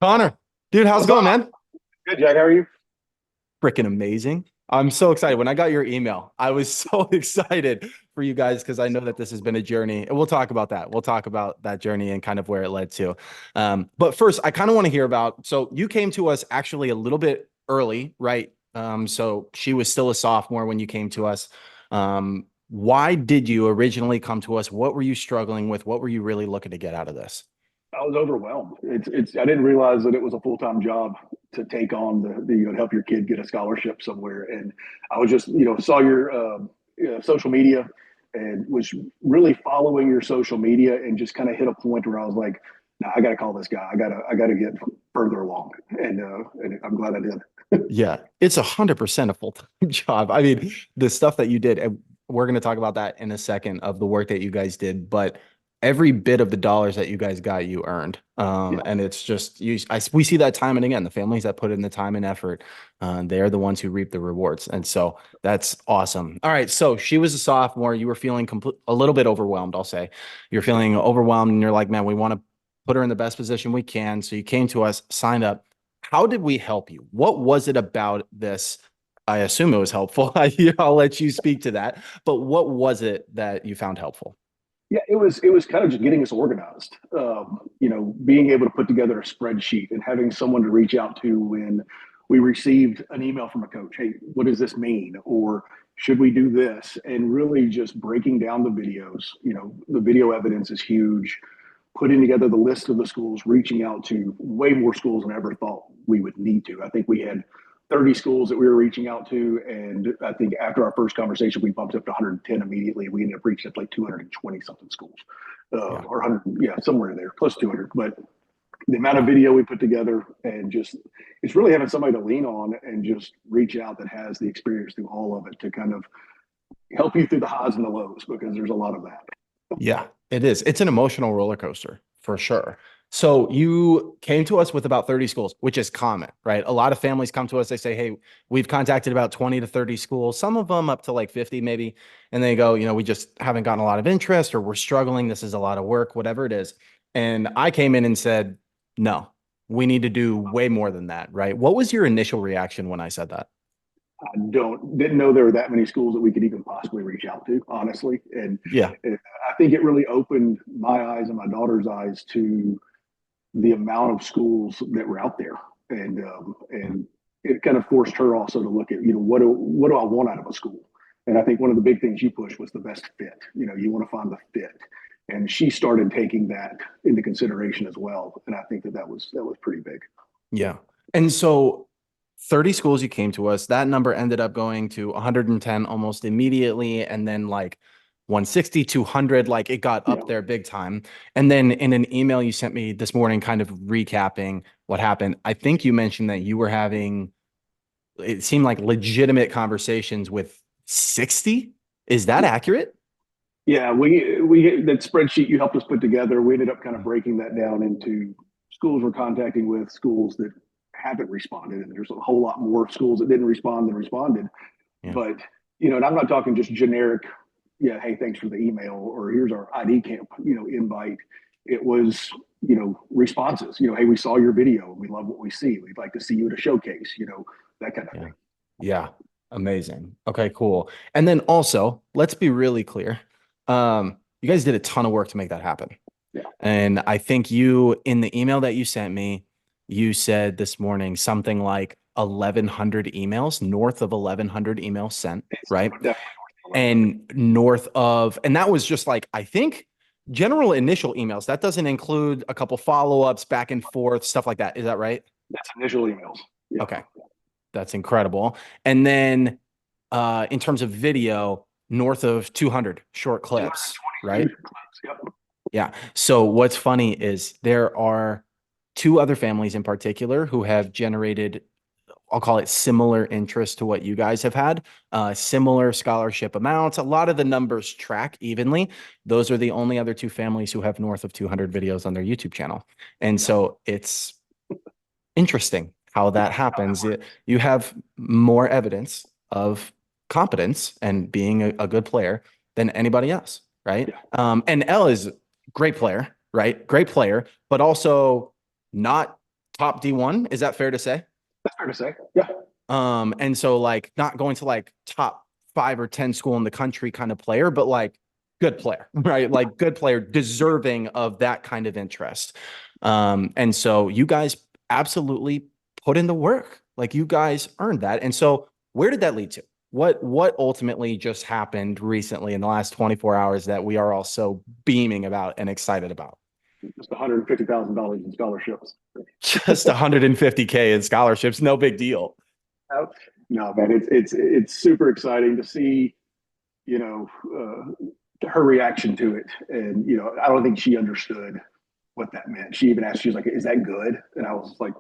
Connor, dude, how's it What's up? going, man? Good, Jack. How are you? Freaking amazing. I'm so excited. When I got your email, I was so excited for you guys because I know that this has been a journey. And we'll talk about that. We'll talk about that journey and kind of where it led to. But first, I kind of want to hear about, so you came to us actually a little bit early, right? So she was still a sophomore when you came to us. Why did you originally come to us? What were you struggling with? What were you really looking to get out of this? I was overwhelmed. I didn't realize that it was a full-time job to take on help your kid get a scholarship somewhere. And I was just, saw your social media and was really following your social media and just kind of hit a point where I was like, nah, I got to call this guy. I got to get further along. And I'm glad I did. Yeah, it's 100% a full-time job. I mean, the stuff that you did, and we're going to talk about that in a second of the work that you guys did, but every bit of the dollars that you guys got, you earned. Yeah. And it's just we see that time and again, the families that put in the time and effort, they're the ones who reap the rewards. And so that's awesome. All right, so she was a sophomore. You were feeling a little bit overwhelmed, I'll say. You're feeling overwhelmed, and you're like, man, we want to put her in the best position we can. So you came to us, signed up. How did we help you? What was it about this? I assume it was helpful. I'll let you speak to that. But what was it that you found helpful? Yeah, it was kind of just getting us organized. Being able to put together a spreadsheet and having someone to reach out to when we received an email from a coach. Hey, what does this mean? Or should we do this? And really just breaking down the videos. The video evidence is huge. Putting together the list of the schools, reaching out to way more schools than I ever thought we would need to. I think we had 30 schools that we were reaching out to. And I think after our first conversation, we bumped up to 110 immediately. We ended up reaching up to like 220 something schools, Yeah. or 100, yeah, somewhere in there, plus 200. But the amount of video we put together and just, it's really having somebody to lean on and just reach out that has the experience through all of it to kind of help you through the highs and the lows because there's a lot of that. Yeah, it is. It's an emotional roller coaster for sure. So you came to us with about 30 schools, which is common, right? A lot of families come to us, they say, hey, we've contacted about 20 to 30 schools, some of them up to like 50 maybe. And they go, we just haven't gotten a lot of interest or we're struggling. This is a lot of work, whatever it is. And I came in and said, no, we need to do way more than that, right? What was your initial reaction when I said that? I didn't know there were that many schools that we could even possibly reach out to, honestly. Yeah. And I think it really opened my eyes and my daughter's eyes to the amount of schools that were out there, and it kind of forced her also to look at what do I want out of a school, and I think one of the big things you pushed was the best fit. You want to find the fit, and she started taking that into consideration as well, and I think that was pretty big. Yeah. And so 30 schools you came to us, that number ended up going to 110 almost immediately. And then like 160, 200, like it got Yeah, up there big time. And then in an email you sent me this morning, kind of recapping what happened, I think you mentioned that you were having, it seemed like legitimate conversations with 60. Is that yeah. accurate? Yeah, we that spreadsheet you helped us put together. We ended up kind of breaking that down into schools we're contacting with, schools that haven't responded, and there's a whole lot more schools that didn't respond than responded. Yeah. But and I'm not talking just generic. Yeah, hey, thanks for the email, or here's our ID camp, invite. It was responses. Hey, we saw your video, we love what we see. We'd like to see you at a showcase. That kind of Yeah. thing. Yeah. Amazing. Okay, cool. And then also, let's be really clear. You guys did a ton of work to make that happen. Yeah, And I think you, in the email that you sent me, you said this morning something like 1,100 emails, north of 1,100 emails sent, it's right? definitely 1100. And north of, and that was just like, I think general initial emails. That doesn't include a couple follow-ups, back and forth, stuff like that. Is that right? That's initial emails. Yeah, Okay. That's incredible. And then in terms of video, north of 200 short clips, right? 222 clips. Yep. Yeah. So what's funny is there are two other families in particular who have generated, I'll call it similar interest to what you guys have had, similar scholarship amounts. A lot of the numbers track evenly. Those are the only other two families who have north of 200 videos on their YouTube channel. And Yeah. so it's interesting how that happens. You have more evidence of competence and being a good player than anybody else, right? Yeah. And Elle is great player, right? Great player, but also not top D1. Is that fair to say? That's fair to say. Yeah. And so like not going to like top 5 or 10 school in the country kind of player, but like good player, right? Like good player deserving of that kind of interest. And so you guys absolutely put in the work. Like you guys earned that. And so where did that lead to? What ultimately just happened recently in the last 24 hours that we are all so beaming about and excited about? Just $150,000 in scholarships. Just 150K in scholarships, no big deal. No, man, it's super exciting to see, you know, her reaction to it. And, I don't think she understood what that meant. She even asked, she was like, is that good? And I was like,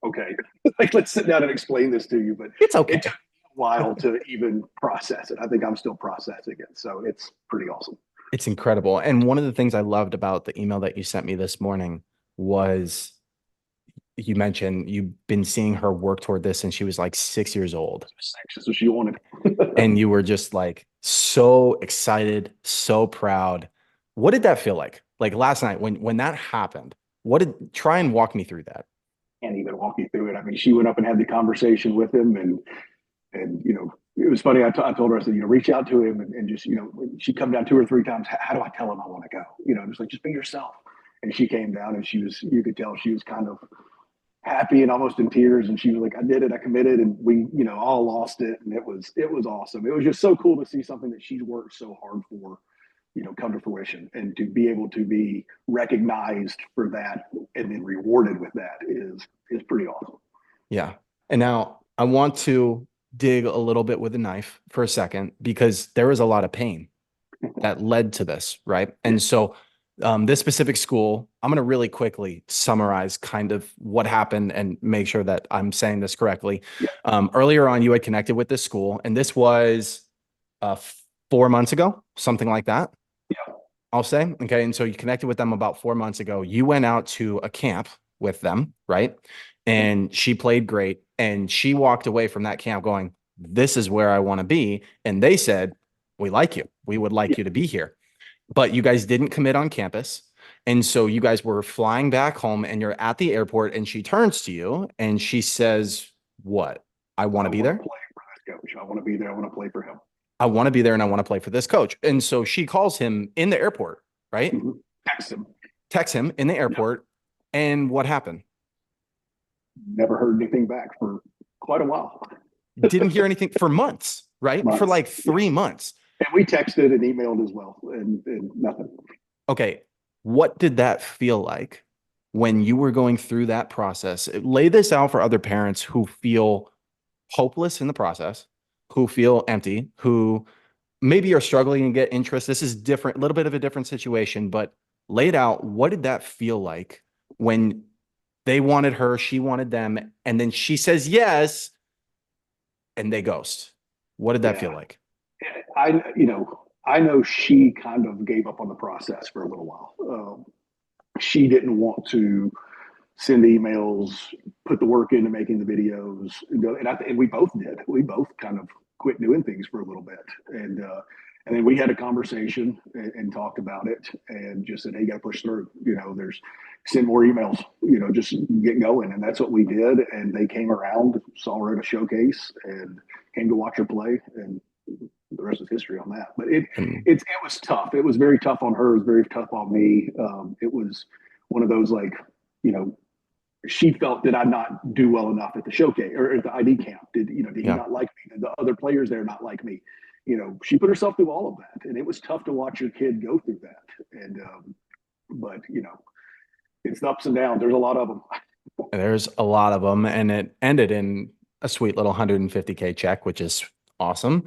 okay, like, let's sit down and explain this to you. But It's okay. it took a while to even process it. I think I'm still processing it. So it's pretty awesome. It's incredible. And one of the things I loved about the email that you sent me this morning was you mentioned you've been seeing her work toward this since she was like 6 years old. That's what she wanted. And you were just like so excited, so proud. What did that feel like? Like last night when that happened, try and walk me through that. Can't even walk you through it. I mean, she went up and had the conversation with him, and it was funny. I told her, I said, reach out to him, and just, she come down 2 or 3 times. How do I tell him I want to go? Just like, just be yourself. And she came down, and you could tell she was kind of happy and almost in tears. And she was like, I did it, I committed, and we, all lost it. And it was awesome. It was just so cool to see something that she's worked so hard for, come to fruition, and to be able to be recognized for that and then rewarded with that is pretty awesome. Yeah. And now I want to dig a little bit with a knife for a second because there was a lot of pain that led to this, right? And so this specific school, I'm going to really quickly summarize kind of what happened and make sure that I'm saying this correctly. Yeah. Earlier on, you had connected with this school, and this was uh, 4 months ago, something like that. Yeah. I'll say. Okay. And so you connected with them about 4 months ago. You went out to a camp with them, right? And she played great. And she walked away from that camp going, this is where I want to be. And they said, we like you. We would like Yeah. you to be here. But you guys didn't commit on campus. And so you guys were flying back home and you're at the airport and she turns to you and she says, what? I want to be there. Play for this coach. I want to be there. I want to play for him. I want to be there and I want to play for this coach. And so she calls him in the airport, right? Mm-hmm. Text him in the airport. Yeah. And what happened? Never heard anything back for quite a while. Didn't hear anything for months, right? Months. For like 3 months. And we texted and emailed as well, and nothing. Okay. What did that feel like when you were going through that process? Lay this out for other parents who feel hopeless in the process, who feel empty, who maybe are struggling to get interest. This is different, a little bit of a different situation, but lay it out. What did that feel like when they wanted her, she wanted them, and then she says yes, and they ghost? What did that feel like? I know she kind of gave up on the process for a little while. She didn't want to send emails, put the work into making the videos, and we both did. We both kind of quit doing things for a little bit, and then we had a conversation and talked about it, and just said, "Hey, you got to push through. There's send more emails. Just get going." And that's what we did. And they came around, saw her at a showcase, and came to watch her play, and the rest is history on that. But it was tough. It was very tough on her. It was very tough on me. It was one of those, like, she felt, did I not do well enough at the showcase or at the ID camp? Did he not like me? Did the other players there not like me? She put herself through all of that, and it was tough to watch your kid go through that. And but it's the ups and downs. There's a lot of them. There's a lot of them, and it ended in a sweet little 150K check, which is awesome.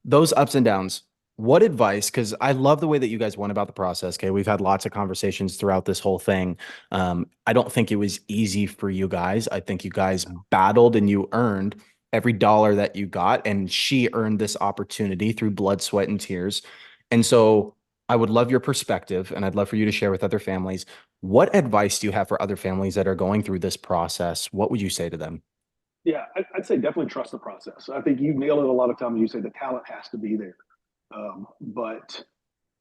Those ups and downs. What advice? Because I love the way that you guys went about the process. Okay, we've had lots of conversations throughout this whole thing. I don't think it was easy for you guys. I think you guys battled and you earned every dollar that you got, and she earned this opportunity through blood, sweat, and tears. And so I would love your perspective, and I'd love for you to share with other families. What advice do you have for other families that are going through this process? What would you say to them? Yeah, I'd say definitely trust the process. I think you nail it a lot of times. You say the talent has to be there. But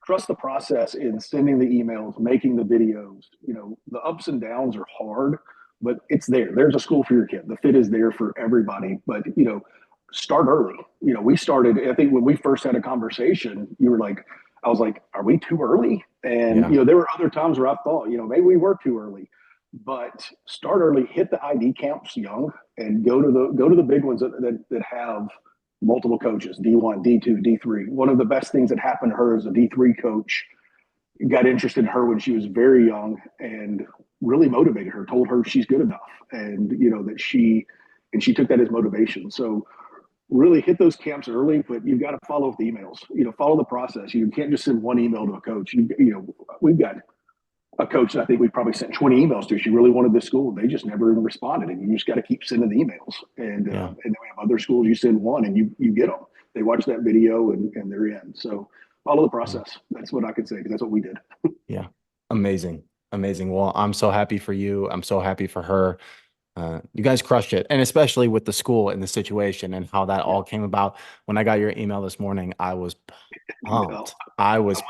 trust the process in sending the emails, making the videos. The ups and downs are hard, but it's there. There's a school for your kid. The fit is there for everybody. But start early. We started. I think when we first had a conversation, you were like, I was like, are we too early? And Yeah. there were other times where I thought, maybe we were too early. But start early, hit the ID camps young, and go to the big ones that have multiple coaches, D1, D2, D3. One of the best things that happened to her as a D3 coach got interested in her when she was very young and really motivated her, told her she's good enough, and that she took that as motivation. So really hit those camps early, but you've got to follow up the emails. Follow the process. You can't just send one email to a coach. We've got a coach that I think we probably sent 20 emails to. She really wanted this school. They just never even responded. And you just got to keep sending the emails. Yeah. And then we have other schools, you send one and you get them. They watch that video and they're in. So follow the process. That's what I can say, because that's what we did. Yeah. Amazing. Amazing. Well, I'm so happy for you. I'm so happy for her. You guys crushed it. And especially with the school and the situation and how that Yeah. all came about. When I got your email this morning, I was Oh, pumped. I was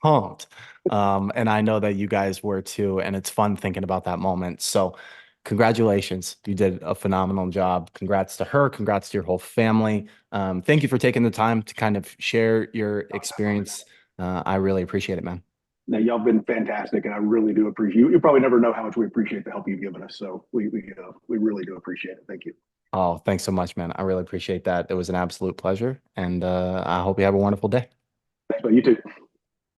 pumped. And I know that you guys were too. And it's fun thinking about that moment. So congratulations. You did a phenomenal job. Congrats to her. Congrats to your whole family. Thank you for taking the time to kind of share your definitely. experience. I really appreciate it, man. Now, y'all been fantastic, and I really do appreciate you. You probably never know how much we appreciate the help you've given us. So we really do appreciate it. Thank you. Oh, thanks so much, man. I really appreciate that. It was an absolute pleasure. And I hope you have a wonderful day. Thanks, man. You too.